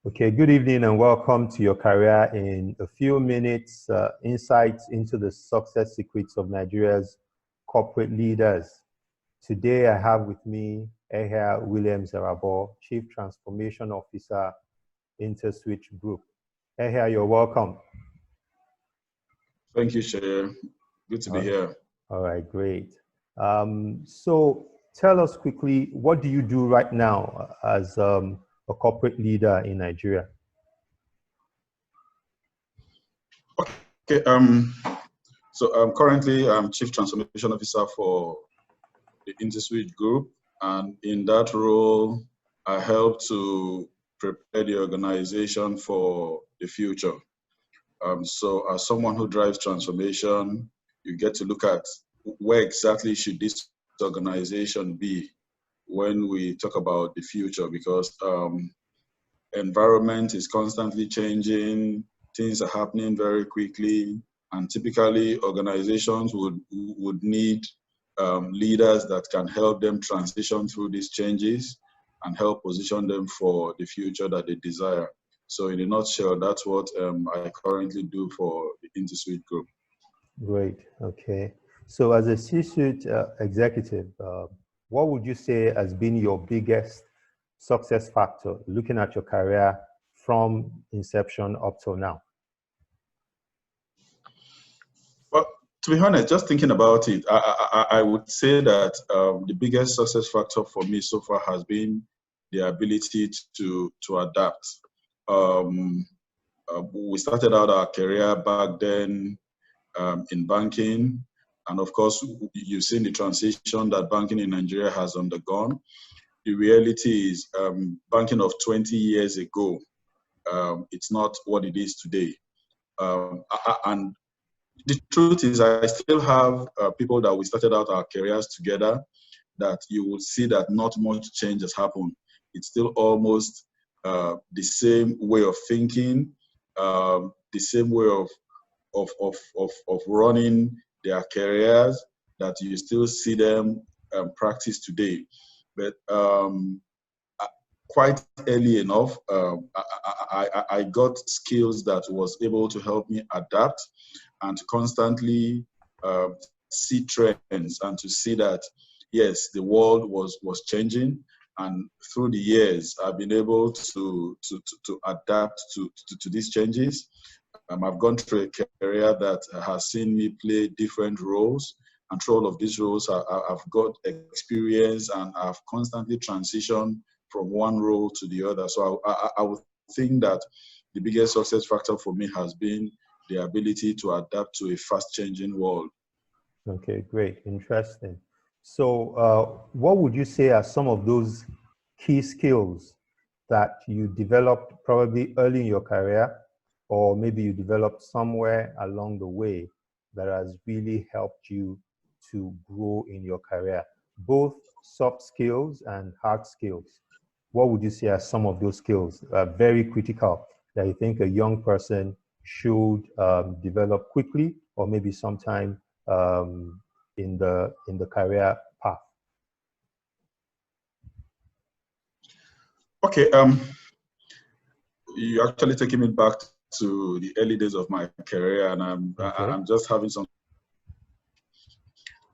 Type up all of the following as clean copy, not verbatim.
Okay, good evening and welcome to your career in a few minutes, insights into the success secrets of Nigeria's corporate leaders. Today I have with me Ehia-Williams Erhaboh, Chief Transformation Officer, Interswitch Group. Ehia, you're welcome. Thank you, Shay. Good to be here. All right, great. So tell us quickly, what do you do right now as a corporate leader in Nigeria? Okay. So currently I'm Chief Transformation Officer for the Interswitch Group, and in that role, I help to prepare the organization for the future. So as someone who drives transformation, you get to look at where exactly should this organization be when we talk about the future, because environment is constantly changing, things are happening very quickly, and typically organizations would need leaders that can help them transition through these changes and help position them for the future that they desire. So in a nutshell, that's what I currently do for the Interswitch Group. Great, okay. So as a C-suite executive, what would you say has been your biggest success factor looking at your career from inception up till now? Well, to be honest, just thinking about it, I would say that the biggest success factor for me so far has been the ability to adapt. We started out our career back then in banking, and of course, you've seen the transition that banking in Nigeria has undergone. The reality is banking of 20 years ago, it's not what it is today. And the truth is, I still have people that we started out our careers together that you will see that not much change has happened. It's still almost the same way of thinking, the same way of running their careers that you still see them practice today. But quite early enough, I got skills that was able to help me adapt and to constantly see trends and to see that, yes, the world was changing. And through the years, I've been able to adapt to these changes. I've gone through a career that has seen me play different roles, and through all of these roles, I've got experience and I've constantly transitioned from one role to the other. So I would think that the biggest success factor for me has been the ability to adapt to a fast-changing world. Okay, great, interesting. So what would you say are some of those key skills that you developed probably early in your career, or maybe you developed somewhere along the way that has really helped you to grow in your career, both soft skills and hard skills? What would you say are some of those skills very critical that you think a young person should develop quickly, or maybe sometime in the career path? Okay, you're actually taking me back to the early days of my career, and I'm just having some.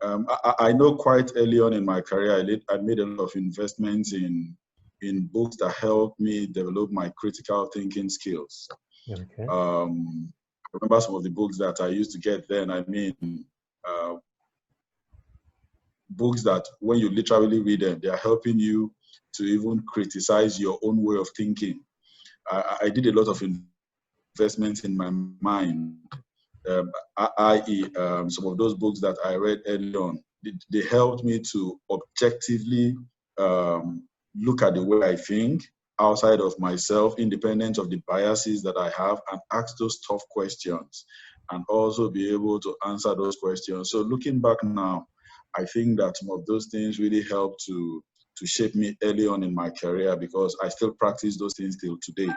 I know quite early on in my career, I made a lot of investments in books that helped me develop my critical thinking skills. Okay. I remember some of the books that I used to get then. I mean, books that when you literally read them, they are helping you to even criticize your own way of thinking. I did a lot of investments in my mind, i.e. Some of those books that I read early on, they helped me to objectively look at the way I think outside of myself, independent of the biases that I have, and ask those tough questions and also be able to answer those questions. So looking back now, I think that some of those things really helped to shape me early on in my career, because I still practice those things till today,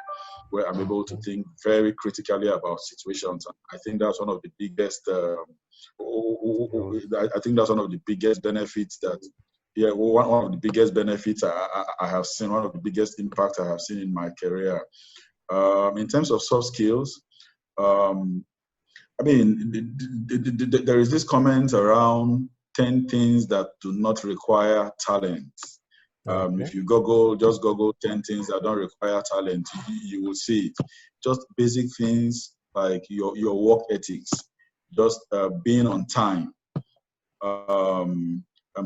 where I'm able to think very critically about situations. I think that's one of the biggest, I think that's one of the biggest benefits that, one of the biggest benefits I have seen, one of the biggest impacts I have seen in my career. In terms of soft skills, I mean, there is this comment around 10 things that do not require talent. Okay. If you just Google 10 things that don't require talent, you will see it. Just basic things like your work ethics, just being on time,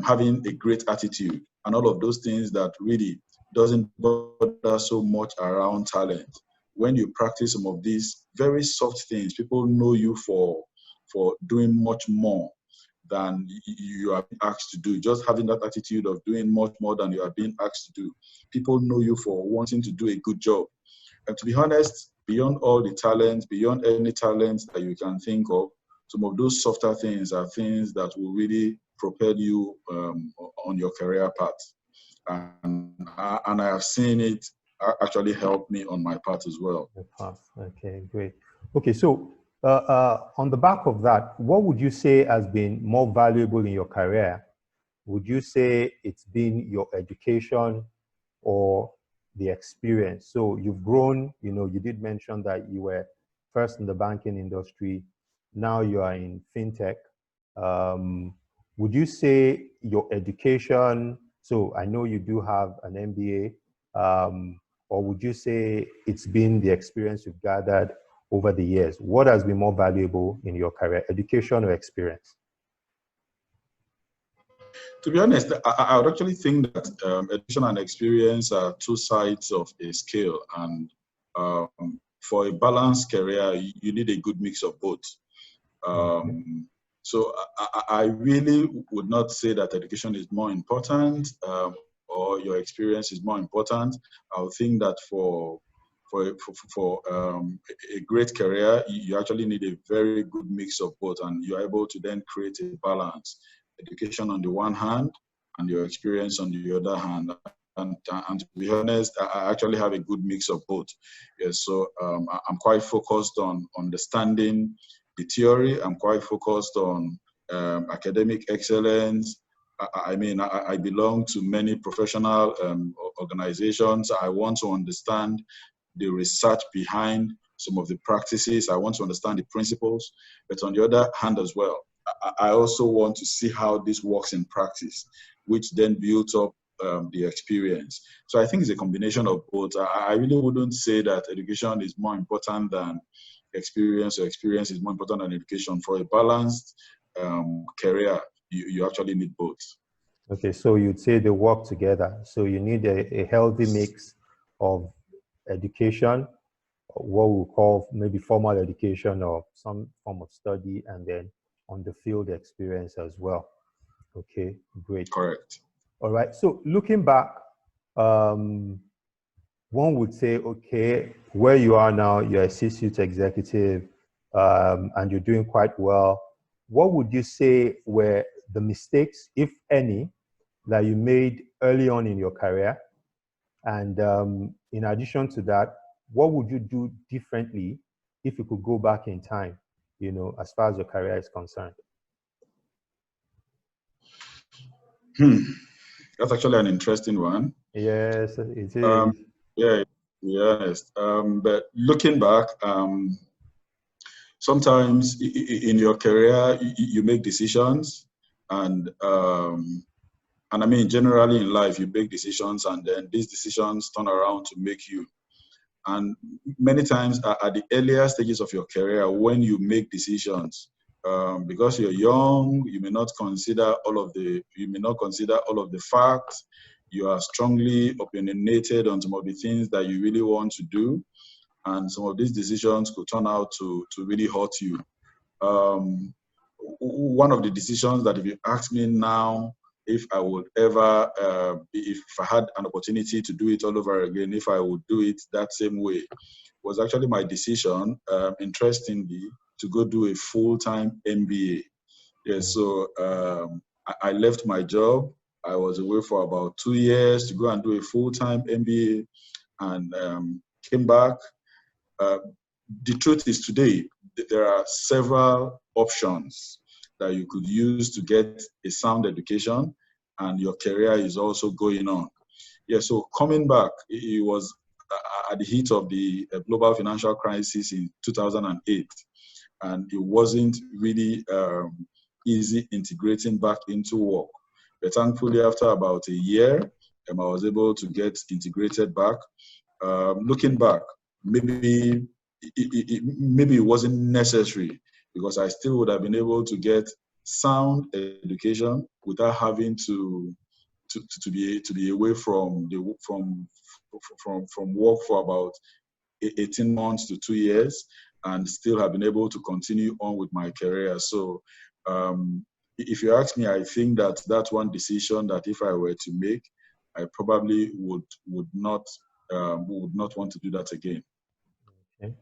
having a great attitude, and all of those things that really doesn't bother so much around talent. When you practice some of these very soft things, people know you for doing much more than you are asked to do. Just having that attitude of doing much more than you are being asked to do. People know you for wanting to do a good job. And to be honest, beyond all the talents, beyond any talents that you can think of, some of those softer things are things that will really propel you on your career path. And I have seen it actually help me on my path as well. Okay, great. Okay, so on the back of that, what would you say has been more valuable in your career? Would you say it's been your education or the experience? So you've grown, you did mention that you were first in the banking industry. Now you are in FinTech. Would you say your education, so I know you do have an MBA, or would you say it's been the experience you've gathered over the years? What has been more valuable in your career, education or experience? To be honest, I would actually think that education and experience are two sides of a scale. And for a balanced career, you need a good mix of both. So I really would not say that education is more important or your experience is more important. I would think that for a great career, you actually need a very good mix of both, and you're able to then create a balance. Education on the one hand, and your experience on the other hand. And to be honest, I actually have a good mix of both. Yes, so I'm quite focused on understanding the theory. I'm quite focused on academic excellence. I belong to many professional organizations. I want to understand the research behind some of the practices. I want to understand the principles. But on the other hand as well, I also want to see how this works in practice, which then builds up the experience. So I think it's a combination of both. I really wouldn't say that education is more important than experience, or experience is more important than education. For a balanced career, you actually need both. Okay, so you'd say they work together. So you need a healthy mix of education, what we call maybe formal education or some form of study, and then on the field experience as well. Okay, great. Correct. All right, so looking back, one would say, okay, where you are now, you're a C-suite executive, and you're doing quite well. What would you say were the mistakes, if any, that you made early on in your career? And in addition to that, what would you do differently if you could go back in time, as far as your career is concerned? That's actually an interesting one. Yes, it is. Yeah, to be honest. But looking back, sometimes in your career, you make decisions, and I mean, generally in life, you make decisions, and then these decisions turn around to make you. And many times at the earlier stages of your career, when you make decisions, because you're young, you may not consider all of the facts. You are strongly opinionated on some of the things that you really want to do, and some of these decisions could turn out to really hurt you. One of the decisions that, if you ask me now, if I would ever, if I had an opportunity to do it all over again, if I would do it that same way, was actually my decision, interestingly, to go do a full-time MBA. Yes, so I left my job. I was away for about 2 years to go and do a full-time MBA, and came back. The truth is, today, there are several options that you could use to get a sound education, and your career is also going on. Yeah, so coming back, at the heat of the global financial crisis in 2008. And it wasn't really easy integrating back into work. But thankfully, after about a year, I was able to get integrated back. Looking back, maybe maybe it wasn't necessary, because I still would have been able to get sound education without having to be away from work for about 18 months to 2 years, and still have been able to continue on with my career. So if you ask me, I think that that's one decision that if I were to make, I probably would not want to do that again. Okay.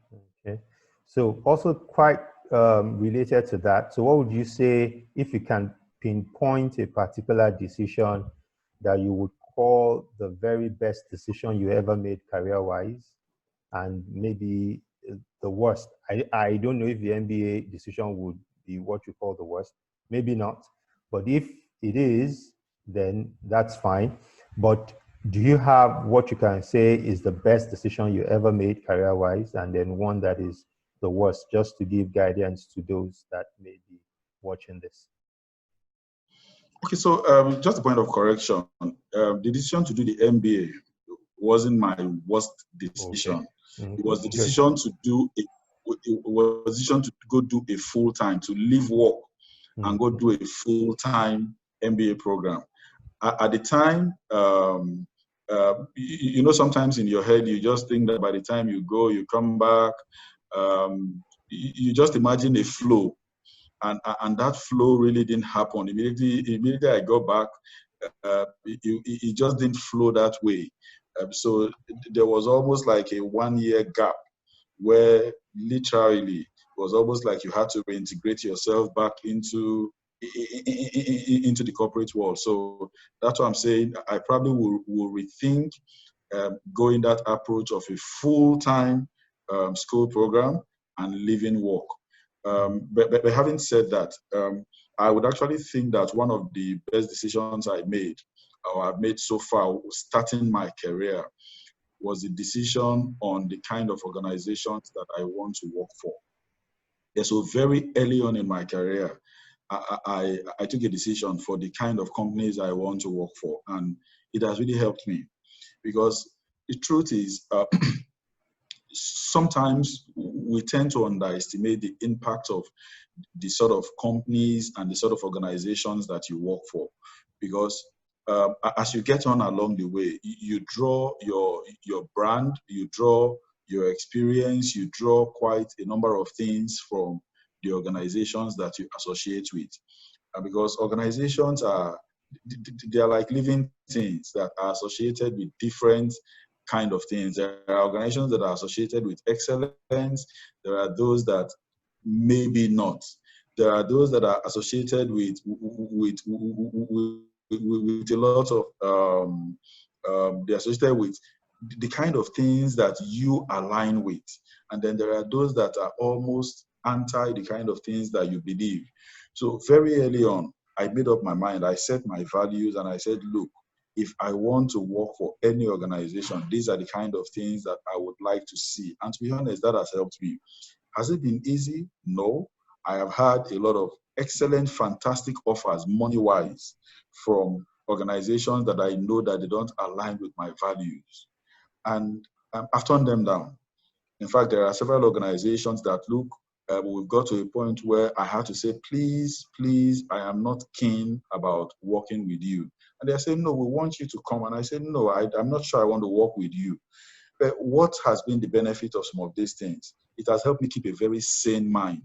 Okay. So also quite related to that. So what would you say, if you can pinpoint a particular decision that you would call the very best decision you ever made career-wise, and maybe the worst? I don't know if the MBA decision would be what you call the worst. Maybe not. But if it is, then that's fine. But do you have what you can say is the best decision you ever made career-wise, and then one that is the worst, just to give guidance to those that may be watching this? Okay, so just a point of correction. The decision to do the MBA wasn't my worst decision. Okay. It was the decision to go do a full-time, to leave work and go do a full-time MBA program. At the time, you know, sometimes in your head, you just think that by the time you go, you come back, you just imagine a flow. And that flow really didn't happen. Immediately I got back, it just didn't flow that way. So there was almost like a 1-year gap where literally it was almost like you had to reintegrate yourself back into the corporate world. So that's what I'm saying. I probably will rethink going that approach of a full-time school program and leaving work. But having said that, I would actually think that one of the best decisions I made, or I've made so far, starting my career, was the decision on the kind of organizations that I want to work for. Yeah, so very early on in my career, I took a decision for the kind of companies I want to work for, and it has really helped me, because the truth is, sometimes we tend to underestimate the impact of the sort of companies and the sort of organizations that you work for, because as you get on along the way, you draw your brand, you draw your experience, you draw quite a number of things from the organizations that you associate with. Because organizations they are like living things that are associated with different kind of things. There are organizations that are associated with excellence. There are those that maybe not. There are those that are associated with a lot of, they're associated with the kind of things that you align with. And then there are those that are almost anti the kind of things that you believe. So very early on, I made up my mind. I set my values and I said, look, if I want to work for any organization, these are the kind of things that I would like to see. And to be honest, that has helped me. Has it been easy? No. I have had a lot of excellent, fantastic offers, money-wise, from organizations that I know that they don't align with my values. And I've turned them down. In fact, there are several organizations that, look, we've got to a point where I had to say, please, please, I am not keen about working with you. And they're saying, no, we want you to come. And I said, no, I'm not sure I want to work with you. But what has been the benefit of some of these things? It has helped me keep a very sane mind.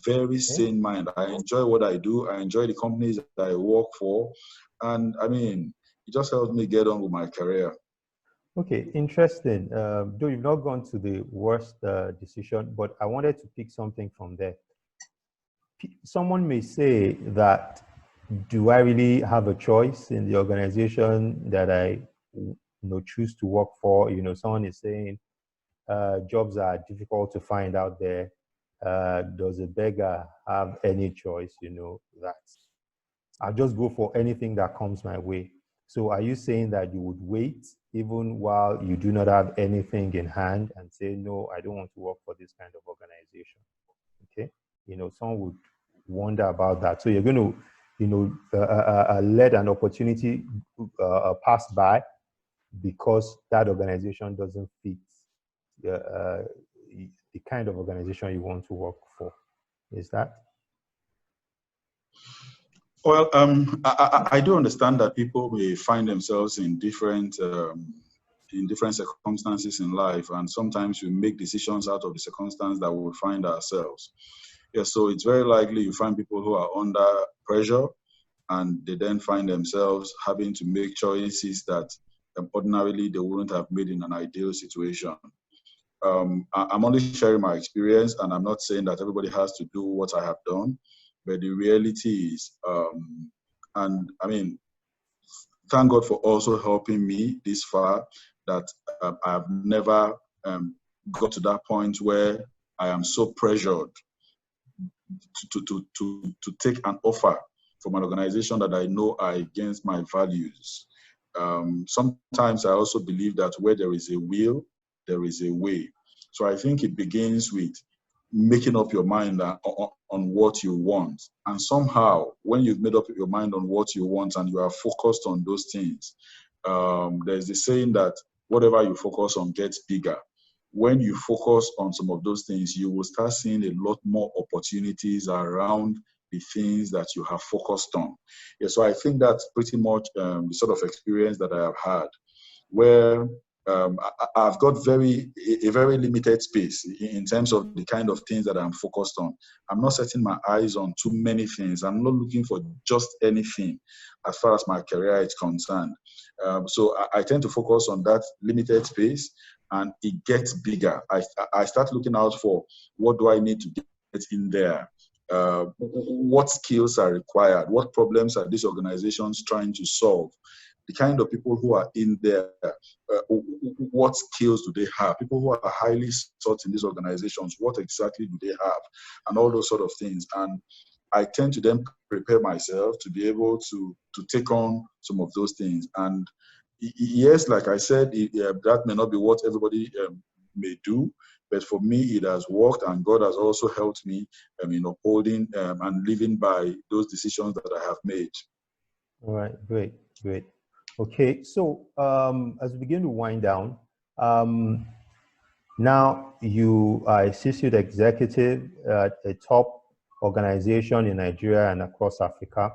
Very sane mind. I enjoy what I do. I enjoy the companies that I work for. And I mean, it just helps me get on with my career. Okay, interesting. Though you've not gone to the worst decision, but I wanted to pick something from there. Someone may say that, do I really have a choice in the organization that I choose to work for? Someone is saying jobs are difficult to find out there. Does a beggar have any choice? That I'll just go for anything that comes my way. So are you saying that you would wait even while you do not have anything in hand and say, no, I don't want to work for this kind of organization? Okay. Someone would wonder about that. So you're going to, let an opportunity pass by because that organization doesn't fit the kind of organization you want to work for. Is that? Well, I do understand that people may find themselves in different circumstances in life, and sometimes we make decisions out of the circumstance that we will find ourselves. Yeah, so it's very likely you find people who are under pressure, and they then find themselves having to make choices that ordinarily they wouldn't have made in an ideal situation. I'm only sharing my experience, and I'm not saying that everybody has to do what I have done, but the reality is, and I mean, thank God for also helping me this far, that I've never got to that point where I am so pressured to take an offer from an organization that I know are against my values. Sometimes I also believe that where there is a will, there is a way. So I think it begins with making up your mind on what you want. And somehow, when you've made up your mind on what you want and you are focused on those things, there's the saying that whatever you focus on gets bigger. When you focus on some of those things, you will start seeing a lot more opportunities around the things that you have focused on. Yeah, so I think that's pretty much the sort of experience that I have had, where I've got a very limited space in terms of the kind of things that I'm focused on. I'm not setting my eyes on too many things. I'm not looking for just anything as far as my career is concerned. So I tend to focus on that limited space, and it gets bigger. I start looking out for what do I need to get in there. What skills are required? What problems are these organizations trying to solve? The kind of people who are in there, what skills do they have? People who are highly sought in these organizations, what exactly do they have? And all those sort of things. And I tend to then prepare myself to be able to take on some of those things. And yes, like I said, that may not be what everybody may do, but for me, it has worked, and God has also helped me in upholding and living by those decisions that I have made. All right, great. Okay, so as we begin to wind down, now you are a C-suite executive at a top organization in Nigeria and across Africa.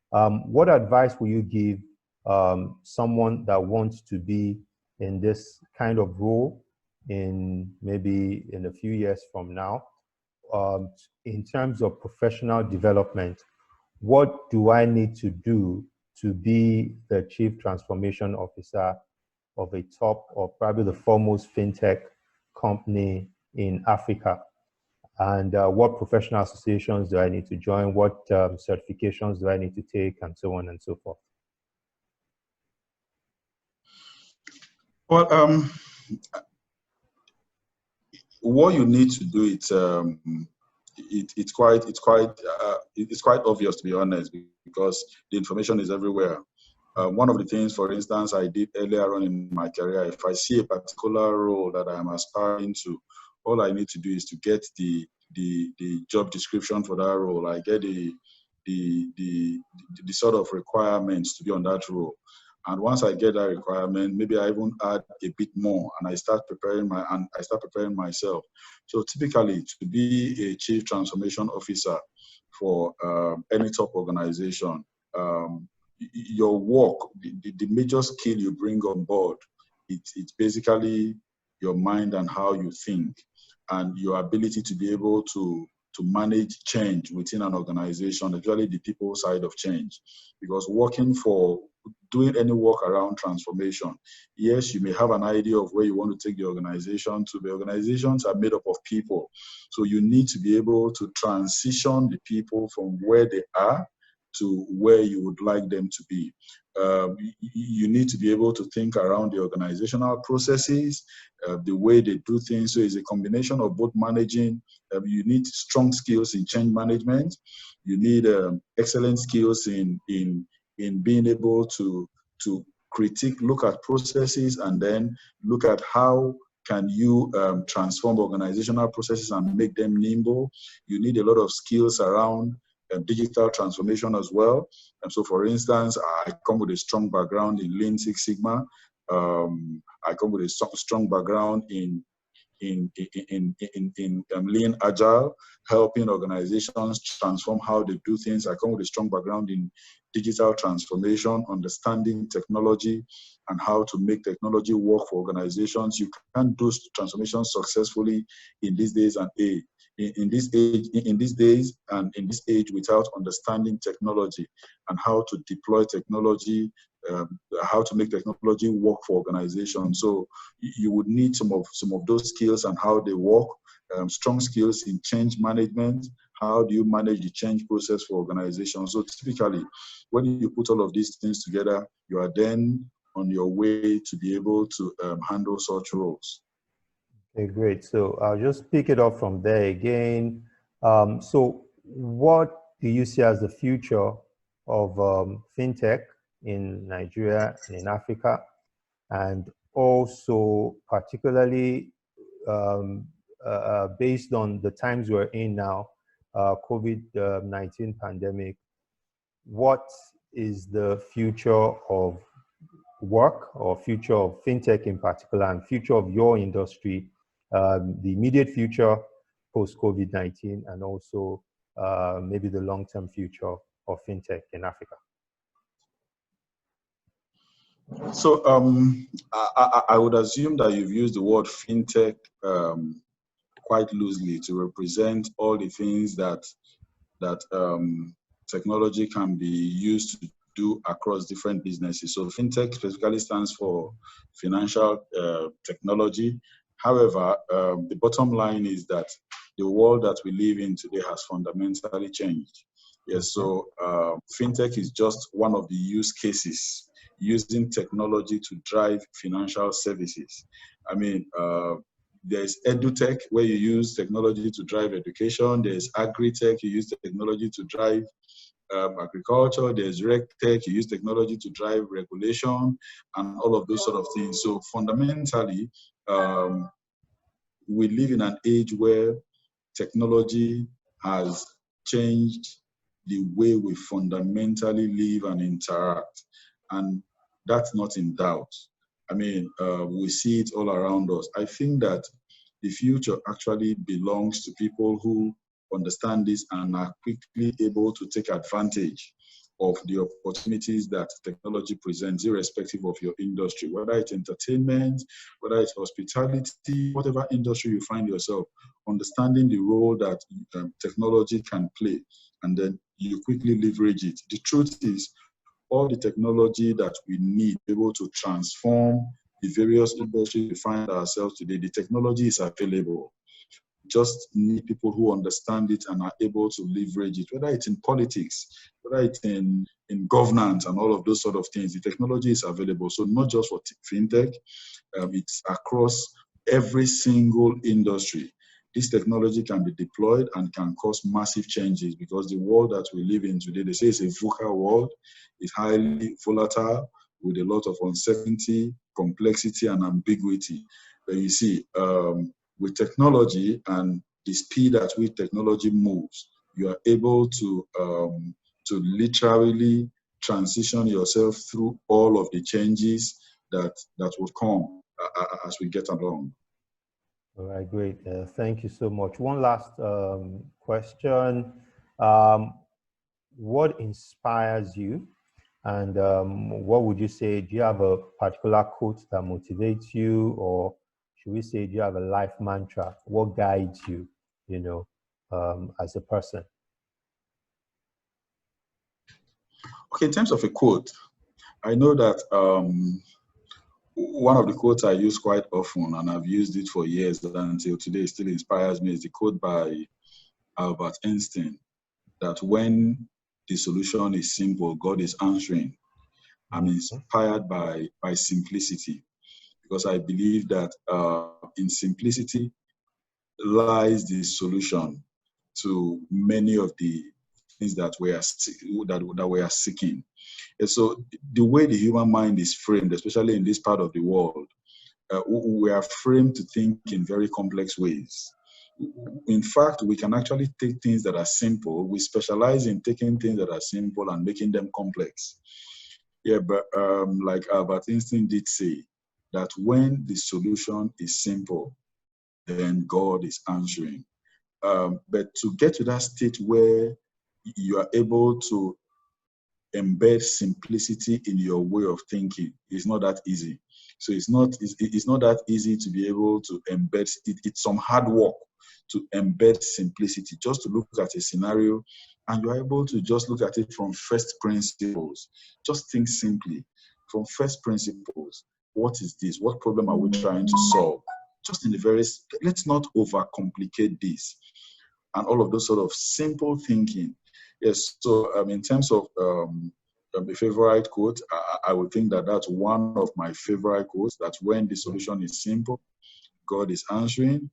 What advice will you give someone that wants to be in this kind of role maybe in a few years from now, in terms of professional development? What do I need to do to be the Chief Transformation Officer of a top or probably the foremost FinTech company in Africa? And what professional associations do I need to join? What certifications do I need to take, and so on and so forth? Well, what you need to do it's quite obvious, to be honest, because the information is everywhere. One of the things, for instance, I did earlier on in my career, if I see a particular role that I am aspiring to, all I need to do is to get the job description for that role. I get the sort of requirements to be on that role. And once I get that requirement, maybe I even add a bit more, and I start preparing myself. So typically, to be a Chief Transformation Officer for any top organization, your work, the major skill you bring on board, it's basically your mind and how you think, and your ability to be able to manage change within an organization, actually the people side of change. Because doing any work around transformation, yes, you may have an idea of where you want to take the organization to. The organizations are made up of people. So you need to be able to transition the people from where they are to where you would like them to be. You need to be able to think around the organizational processes, the way they do things. So it's a combination of both managing. You need strong skills in change management. You need excellent skills in being able to to critique, look at processes, and then look at how can you transform organizational processes and make them nimble. You need a lot of skills around digital transformation as well. And so, for instance, I come with a strong background in Lean Six Sigma. I come with a strong background in Lean Agile, helping organizations transform how they do things. I come with a strong background in digital transformation, understanding technology and how to make technology work for organizations. You can't do transformation successfully in these days and age. In this age without understanding technology and how to deploy technology, how to make technology work for organizations. So you would need some of those skills and how they work, strong skills in change management. How do you manage the change process for organizations? So typically, when you put all of these things together, you are then on your way to be able to handle such roles. Okay, great. So I'll just pick it up from there again. So what do you see as the future of FinTech in Nigeria and in Africa? And also particularly based on the times we're in now, COVID-19 pandemic, what is the future of work or future of FinTech in particular and future of your industry, the immediate future post-COVID-19 and also maybe the long-term future of FinTech in Africa? So I would assume that you've used the word FinTech quite loosely to represent all the things that technology can be used to do across different businesses. So FinTech specifically stands for financial technology. However, the bottom line is that the world that we live in today has fundamentally changed. Yes, so FinTech is just one of the use cases using technology to drive financial services. I mean, there's edutech, where you use technology to drive education. There's agri-tech, you use technology to drive agriculture. There's reg-tech, you use technology to drive regulation and all of those sort of things. So fundamentally, we live in an age where technology has changed the way we fundamentally live and interact. And that's not in doubt. I mean, we see it all around us. I think that the future actually belongs to people who understand this and are quickly able to take advantage of the opportunities that technology presents, irrespective of your industry, whether it's entertainment, whether it's hospitality, whatever industry you find yourself, understanding the role that technology can play, and then you quickly leverage it. The truth is, all the technology that we need to be able to transform the various industries we find ourselves today, the technology is available. Just need people who understand it and are able to leverage it, whether it's in politics, whether it's in governance and all of those sort of things. The technology is available. So not just for FinTech, it's across every single industry. This technology can be deployed and can cause massive changes, because the world that we live in today, they say it's a VUCA world. It's highly volatile with a lot of uncertainty, complexity, and ambiguity. But you see, with technology and the speed at which technology moves, you are able to literally transition yourself through all of the changes that will come as we get along. All right, great. Thank you so much. One last question. What inspires you? And what would you say? Do you have a particular quote that motivates you, or should we say, do you have a life mantra? What guides you, you know, as a person? Okay, in terms of a quote, I know that one of the quotes I use quite often, and I've used it for years until today, still inspires me, is the quote by Albert Einstein, that when the solution is simple, God is answering. I'm inspired by simplicity, because I believe that in simplicity lies the solution to many of the that we are seeking. And so the way the human mind is framed, especially in this part of the world, we are framed to think in very complex ways. In fact, we can actually take things that are simple. We specialize in taking things that are simple and making them complex. Yeah, but like Albert Einstein did say, that when the solution is simple, then God is answering. But to get to that state where you are able to embed simplicity in your way of thinking is not that easy. So it's not that easy to be able to embed it. It's some hard work to embed simplicity, just to look at a scenario and you're able to just look at it from first principles. Just think simply from first principles. What is this? What problem are we trying to solve? Just in the very, let's not overcomplicate this. And all of those sort of simple thinking. Yes, so in terms of the favorite quote, I would think that that's one of my favorite quotes, that when the solution is simple, God is answering.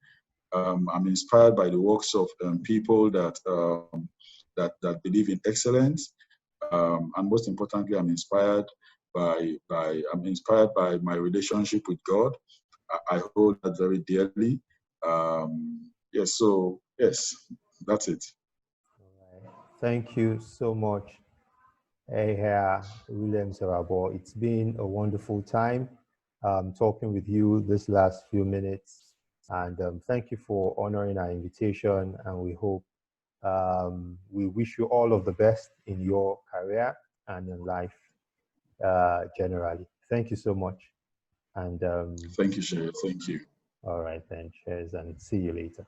I'm inspired by the works of people that believe in excellence, and most importantly, I'm inspired by my relationship with God. I hold that very dearly. Yes, so yes, that's it. All right. Thank you so much, Ehia-Williams Erhaboh. It's been a wonderful time talking with you this last few minutes. And thank you for honoring our invitation. And we wish you all of the best in your career and in life generally. Thank you so much. And Thank you, Shay. Thank you. all right then, cheers, and see you later.